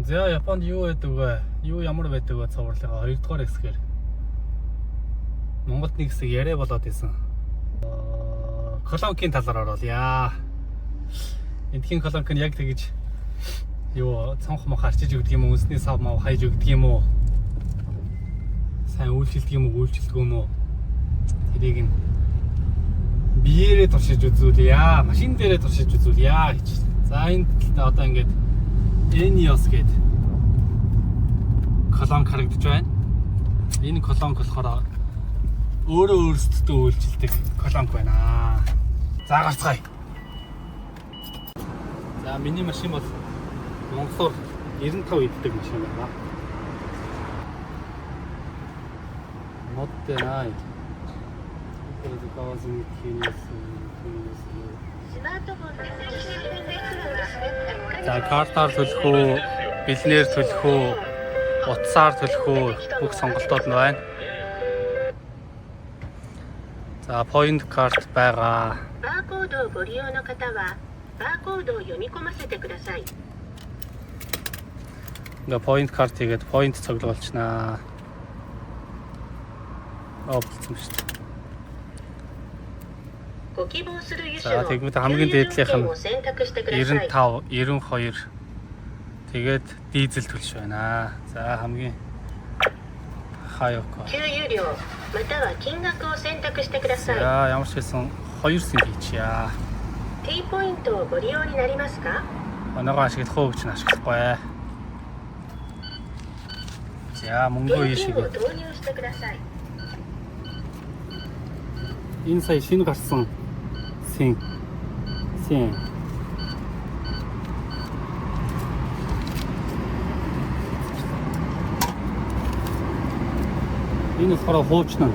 За Японд юу байдаг вэ? Юу ямар байдаг вэ цувралынхаа 2 дугаар хэсгээр. Монголд нэг хэсэг яриа болоод исэн. Колонкийн талаар оруулъя. Эндхийн колонк нь яг тэгж юу цонх мох арчиж өгдөг юм уу? Үнсний сав мав хайж өгдөг юм уу? Сайн үйлчилдэг юм уу? Үйлчилдэг юм уу? Тэрийг нь биеэрээ туршиж үзүүлъя. Машин дээрээ туршиж үзүүлъя гэж. За энэ талд одоо ингээд Enios гэдэг колонк харагдаж байна. Энэ колонк болохоор өөрөө өөрсдөө үйлчилдэг колонк байна. За гарцгаая. За миний машин бол Монголоор 95 иддэг машин байна. Модденай. За картаар төлөх үү, бэлнээр төлөх үү, утсаар төлөх үү бүх сонголтууд нь байна. За point card байгаа. Баркодыгご利用の方はбаркодыг読み込ませてください. Ингээ point card хийгээд point цуглуулчихнаа. Болцсон шүү дээ. За тэгвэл хамгийн дээдлийнх нь 95, 92. Тэгээд дизель төлш байна. За хамгийн хаяако. За ямар ч хэлсэн 2 сент хийчихье. T pointをご利用になりますか? Оноогоо ашиглах уу гэж нь ашиглахгүй. За мөнгөө ийшээ. Энэ сая шинэ гарсан син. Энэ болохоор хуучна.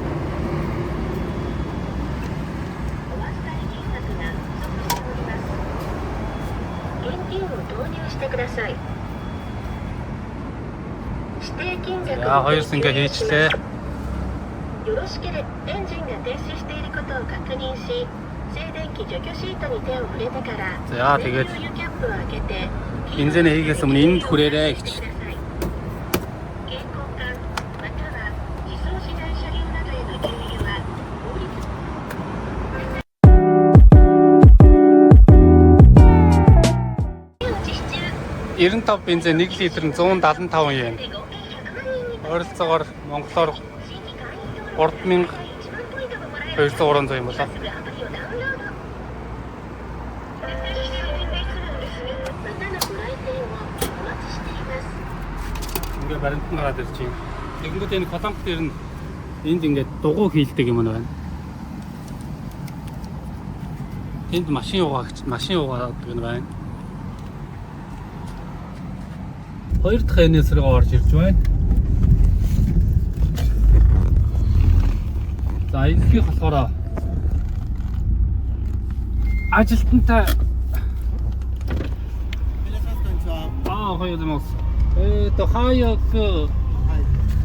За хоёр сингээ хийчлээ. よろしければエンジンが停止していることを確認し、静電気除去シートに手を触れてから、燃油キャップを開けて、бензин хийгээс өмнө энд хүрээрэй гэж. 携行缶または自走しない車両などへの給油は法律 95 бензин 1 литр нь 175 yen. Ойролцоогоор монголоор 3200 юм болоо. Ингээ баримтан гараад ирж байна. Тэгэнгүүт энэ колонк дээр нь энд ингээд дугуй хийлдэг юм байна. Энд машин угаадаг юм байна. Хоёр дахь энэс рүү орж ирж байна. За энэхий болохоор ажилтнтай хоёул юм уу? Хаяг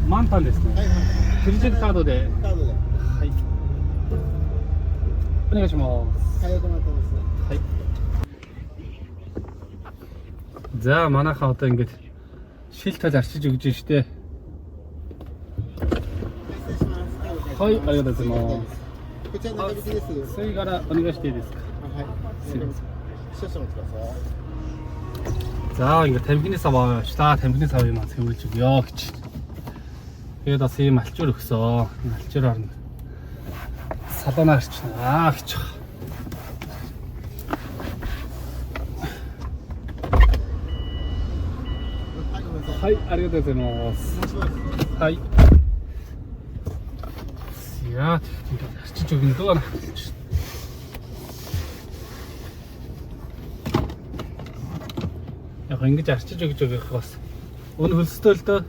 мантанですね。クレジットカードで。はい。お願いします。はい。За манайхаа одоо ингэж шилт тал арчиж өгч байна шүү дээ. はい、ありがとうございます。こちら中引きです。それからお願いしていいですか? はい。すみません。少々お待ちください. За ингээд тамхины сав аваачаа. Тамхины савыг маань цэвэрлж өгье гэж. Тэгээд бас ийм алчуур өгсөн. Энэ алчуураар нь салонаар арчнаа гэж.はい、ありがとうございます。はい。Яа тийм арчиж өгнө дөө. Яг ингэж арчиж өгж өгөх бас өн хөлстэй л дөө.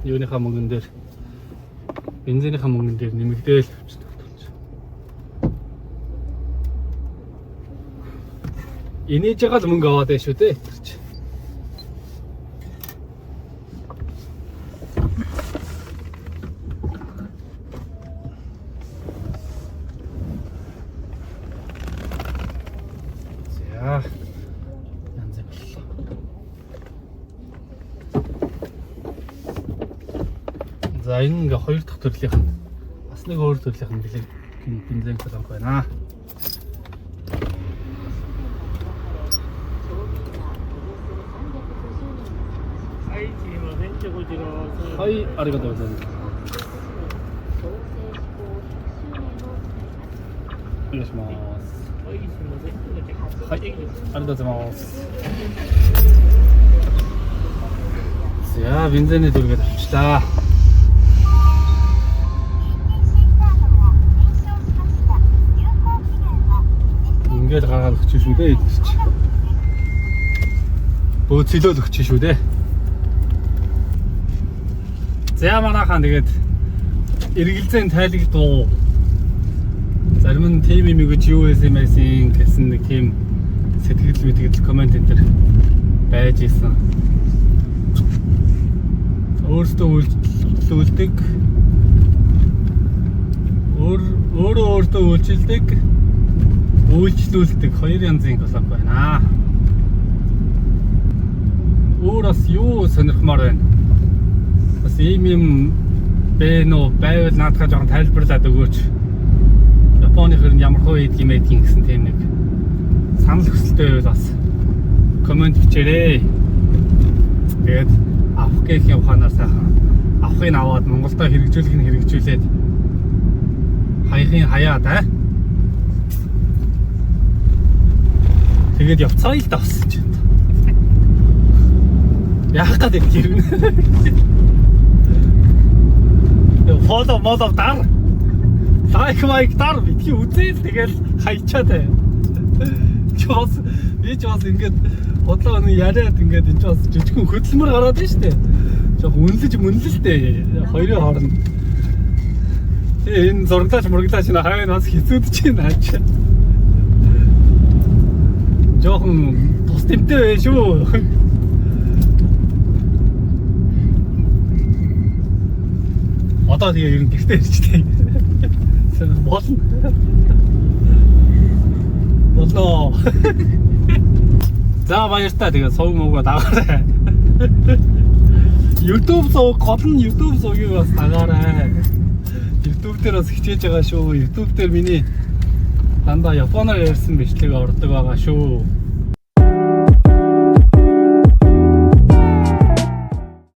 Юуныхаа мөнгөн дээр бензинийхаа мөнгөн дээр нэмэгдээл авчихдаг. Инээж байгаа л мөнгө аваад байна шүү дээ. За янз бүр. За энэ ингээ хоёр дахь төрлийн бас нэг өөр төрлийн бензин колонк байна.はい、ありがとうございます。お願いします。はい、ありがとうございます。За, бензиний дүргээд авчлаа. Ингээд гаргаад өгч шүү дээ идэж. Бөөцөлөөл өгч шүү дээ. За манайхан тэгээд эргэлзээний тайлгдуу зарим нь тим юм гэж юу байсан гэсэн нэг тийм сэтгэл мэтгэл комент энэ төр байж исэн. Өөртөө үйлчлүүлдэг өөртөө үйлчлүүлдэг хоёр янзын колонк байна. Өөрөөс юу сонирхмаар байна? Бас ийм бэ нөө байвал наадхаа жоохон тайлбарлаад өгөөч. Японы хэр ямар хөө идэх юм гэсэн тийм нэг санал хүсэлтэй байвал бас комент бичээрэй. Тэгээд авах гэхийн ухаанаар сайхан авахыг аваад Монголдо хэрэгжүүлэх нь хэрэгжүүлээд хаяхын хаяад тэгээд явцгаая л да бас ч. Яах гэдэг юм. Фоло молов дар. Лайк дар битгий үзээл тэгэл хайчаад бай. Би ч бас ингээд бодлоо нэг яриад ингээд энэ ч бас жижигхэн хөдөлмөр гараад байна шүү дээ. Жог үнэлэлтэй хоёрын хооронд. Энэ зурглаач хавь нас хэцүүдэж байна аач. Жохон тус тэмтэй бай шүү. Одоо тэгээ ер нь гэртээ ирчихтэй. Болно. За баяртай тэгээ сувг мөгөө дагаарай. YouTube сувг гол нь YouTube сувгийг бас дагаарай. YouTube дээр бас хичээж байгаа шүү. YouTube дээр миний дандаа японоор ярьсан бичлэг ордог байгаа шүү.